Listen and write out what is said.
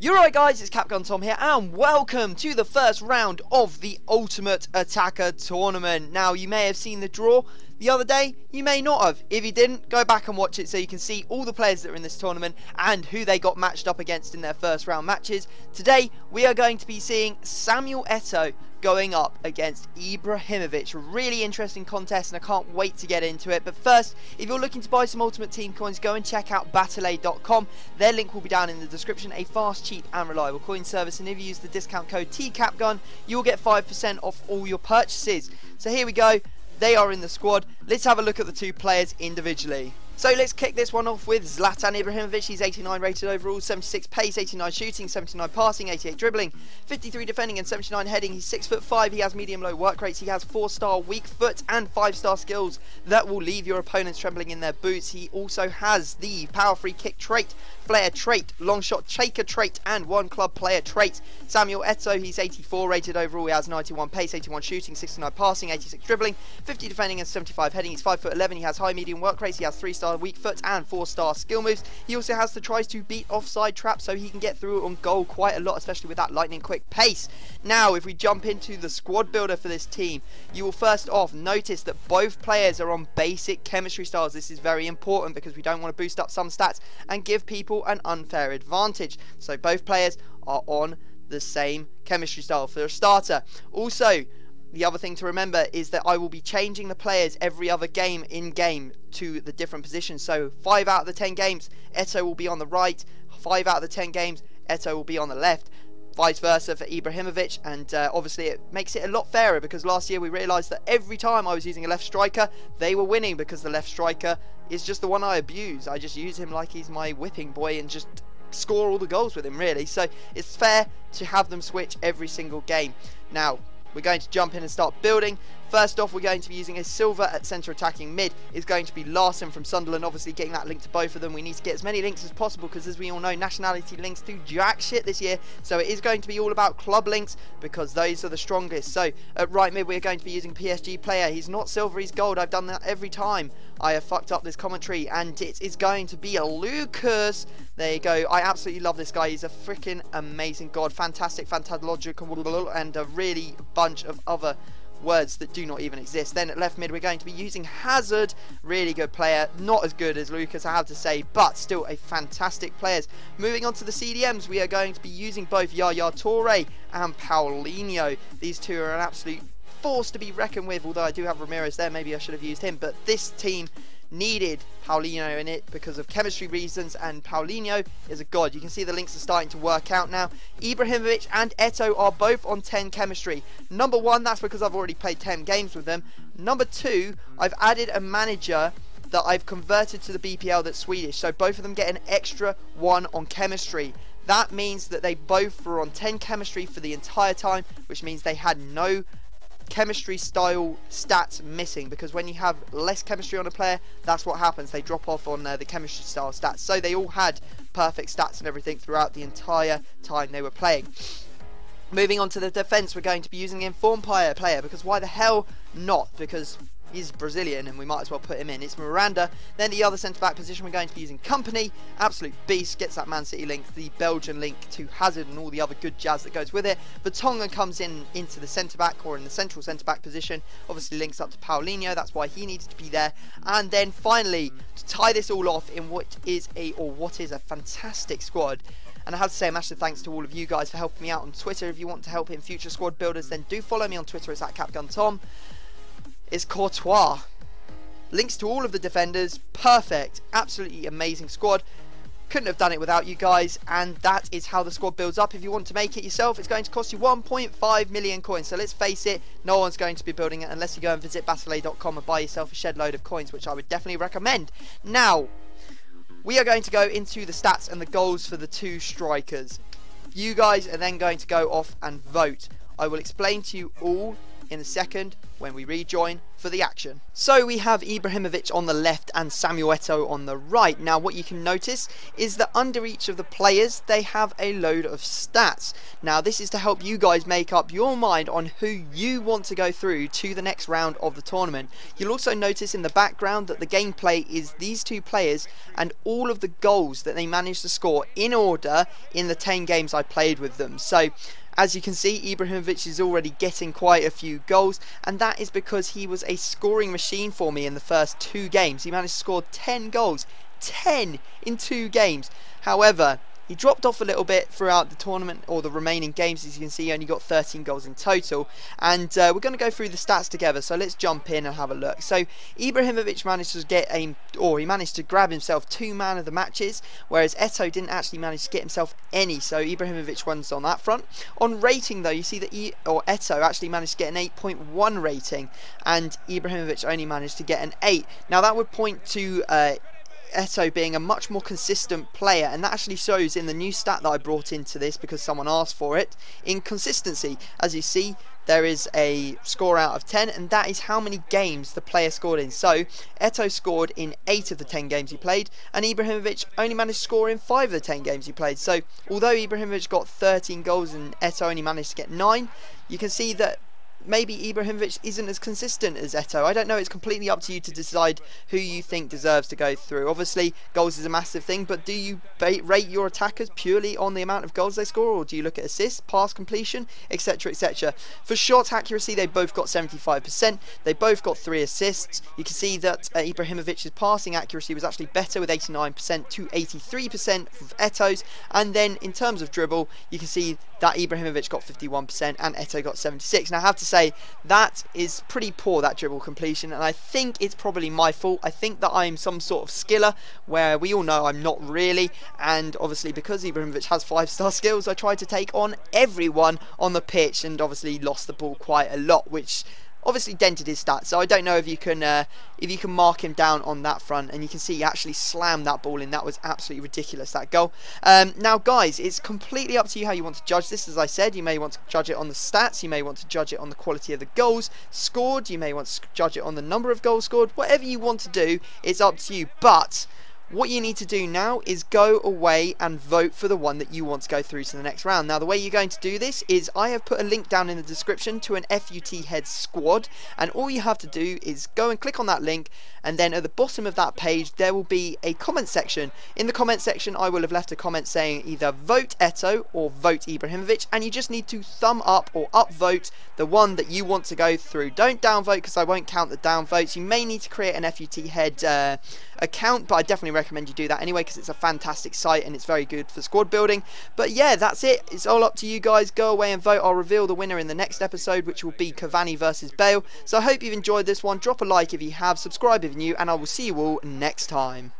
You're right guys, it's Capgun Tom here and welcome to the first round of the Ultimate Attacker Tournament. Now you may have seen the draw the other day, you may not have. If you didn't, go back and watch it so you can see all the players that are in this tournament and who they got matched up against in their first round matches. Today we are going to be seeing Samuel Eto'o going up against Ibrahimovic. Really interesting contest and I can't wait to get into it. But first, if you're looking to buy some Ultimate Team coins, go and check out dowpg.com. Their link will be down in the description. A fast, cheap and reliable coin service, and if you use the discount code TCAPGUN, you'll get 5% off all your purchases. So here we go. They are in the squad. Let's have a look at the two players individually. So let's kick this one off with Zlatan Ibrahimovic. He's 89 rated overall, 76 pace, 89 shooting, 79 passing, 88 dribbling, 53 defending and 79 heading. He's 6'5". He has medium low work rates. He has 4-star weak foot and 5-star skills that will leave your opponents trembling in their boots. He also has the power free kick trait, flair trait, long shot shaker trait and one club player trait. Samuel Eto'o, he's 84 rated overall. He has 91 pace, 81 shooting, 69 passing, 86 dribbling, 50 defending and 75 heading. He's 5'11". He has high medium work rates. He has 3-star weak foot and 4-star skill moves. He also has the tries to beat offside traps, so he can get through on goal quite a lot, especially with that lightning quick pace. Now if we jump into the squad builder for this team, you will first off notice that both players are on basic chemistry styles. This is very important because we don't want to boost up some stats and give people an unfair advantage. So both players are on the same chemistry style for a starter. Also, the other thing to remember is that I will be changing the players every other game in game to the different positions. So 5 out of the 10 games, Eto'o will be on the right. 5 out of the 10 games, Eto'o will be on the left. Vice versa for Ibrahimovic, and obviously it makes it a lot fairer because last year we realised that every time I was using a left striker, they were winning because the left striker is just the one I abuse. I just use him like he's my whipping boy and just score all the goals with him, really. So it's fair to have them switch every single game. Now we're going to jump in and start building. First off, we're going to be using a silver at centre attacking mid. Is going to be Larson from Sunderland, obviously getting that link to both of them. We need to get as many links as possible because, as we all know, nationality links do jack shit this year. So it is going to be all about club links because those are the strongest. So at right mid, we're going to be using PSG player. He's not silver, he's gold. I've done that every time I have fucked up this commentary, and it is going to be a Lucas. There you go. I absolutely love this guy. He's a freaking amazing god. Fantastic, fantastic, and a really bunch of other words that do not even exist. Then at left mid we're going to be using Hazard. Really good player, not as good as Lucas I have to say, but still a fantastic player. Moving on to the CDMs, we are going to be using both Yaya Toure and Paulinho. These two are an absolute force to be reckoned with, although I do have Ramirez there. Maybe I should have used him, but this team needed Paulinho in it because of chemistry reasons, and Paulinho is a god. You can see the links are starting to work out now. Ibrahimovic and Eto'o are both on 10 chemistry. Number 1, that's because I've already played 10 games with them. Number 2, I've added a manager that I've converted to the BPL that's Swedish, so both of them get an extra 1 on chemistry. That means that they both were on 10 chemistry for the entire time, which means they had no chemistry style stats missing, because when you have less chemistry on a player, that's what happens. They drop off on the chemistry style stats. So they all had perfect stats and everything throughout the entire time they were playing. Moving on to the defense, we're going to be using an informed player because why the hell not? Because he's Brazilian and we might as well put him in. It's Miranda. Then the other centre-back position, we're going to be using Company. Absolute beast, gets that Man City link, the Belgian link to Hazard and all the other good jazz that goes with it. Vertonghen comes in into the centre-back, or in the central centre-back position. Obviously links up to Paulinho, that's why he needed to be there. And then finally, to tie this all off in what is a fantastic squad. And I have to say a massive thanks to all of you guys for helping me out on Twitter. If you want to help in future squad builders, then do follow me on Twitter. It's @CapgunTom. Is Courtois. Links to all of the defenders. Perfect. Absolutely amazing squad. Couldn't have done it without you guys. And that is how the squad builds up. If you want to make it yourself, it's going to cost you 1.5 million coins. So let's face it, no one's going to be building it unless you go and visit dowpg.com and buy yourself a shed load of coins, which I would definitely recommend. Now, we are going to go into the stats and the goals for the two strikers. You guys are then going to go off and vote. I will explain to you all in a second. when we rejoin for the action. So we have Ibrahimovic on the left and Samuel Eto'o on the right. Now what you can notice is that under each of the players they have a load of stats. Now this is to help you guys make up your mind on who you want to go through to the next round of the tournament. You'll also notice in the background that the gameplay is these two players and all of the goals that they managed to score in order in the 10 games I played with them. So as you can see, Ibrahimovic is already getting quite a few goals, and that is because he was a scoring machine for me in the first 2 games. He managed to score 10 goals, 10 in 2 games. However, he dropped off a little bit throughout the tournament, or the remaining games. As you can see, he only got 13 goals in total. And we're going to go through the stats together, so let's jump in and have a look. So Ibrahimovic managed to get he managed to grab himself 2 man of the matches, whereas Eto'o didn't actually manage to get himself any, so Ibrahimovic wins on that front. On rating though, you see that Eto'o actually managed to get an 8.1 rating, and Ibrahimovic only managed to get an 8. Now that would point to Eto'o being a much more consistent player, and that actually shows in the new stat that I brought into this because someone asked for it, in consistency. As you see, there is a score out of 10, and that is how many games the player scored in. So Eto'o scored in 8 of the 10 games he played, and Ibrahimovic only managed to score in 5 of the 10 games he played. So although Ibrahimovic got 13 goals and Eto'o only managed to get 9, you can see that maybe Ibrahimovic isn't as consistent as Eto'o. I don't know, it's completely up to you to decide who you think deserves to go through. Obviously, goals is a massive thing, but do you rate your attackers purely on the amount of goals they score, or do you look at assists, pass completion, etc, etc? For shot accuracy, they both got 75%. They both got 3 assists. You can see that Ibrahimovic's passing accuracy was actually better with 89% to 83% of Eto'o's. And then in terms of dribble, you can see that Ibrahimovic got 51% and Eto'o got 76%. Now I have to say that is pretty poor, that dribble completion, and I think it's probably my fault. I think that I'm some sort of skiller, where we all know I'm not really, and obviously because Ibrahimovic has 5-star skills, I tried to take on everyone on the pitch and obviously lost the ball quite a lot, which obviously dented his stats. So I don't know if you can mark him down on that front, and you can see he actually slammed that ball in. That was absolutely ridiculous, that goal. Now guys, it's completely up to you how you want to judge this. As I said, you may want to judge it on the stats, you may want to judge it on the quality of the goals scored, you may want to judge it on the number of goals scored. Whatever you want to do, it's up to you. But what you need to do now is go away and vote for the one that you want to go through to the next round. Now the way you're going to do this is I have put a link down in the description to an FUT head squad, and all you have to do is go and click on that link, and then at the bottom of that page there will be a comment section. In the comment section I will have left a comment saying either vote Eto'o or vote Ibrahimovic, and you just need to thumb up or upvote the one that you want to go through. Don't downvote, because I won't count the downvotes. You may need to create an FUT head account, but I definitely recommend you do that anyway, because it's a fantastic site and it's very good for squad building. But yeah, that's it. It's all up to you guys. Go away and vote. I'll reveal the winner in the next episode, which will be Cavani versus Bale. So I hope you've enjoyed this one. Drop a like if you have, subscribe if you're new, and I will see you all next time.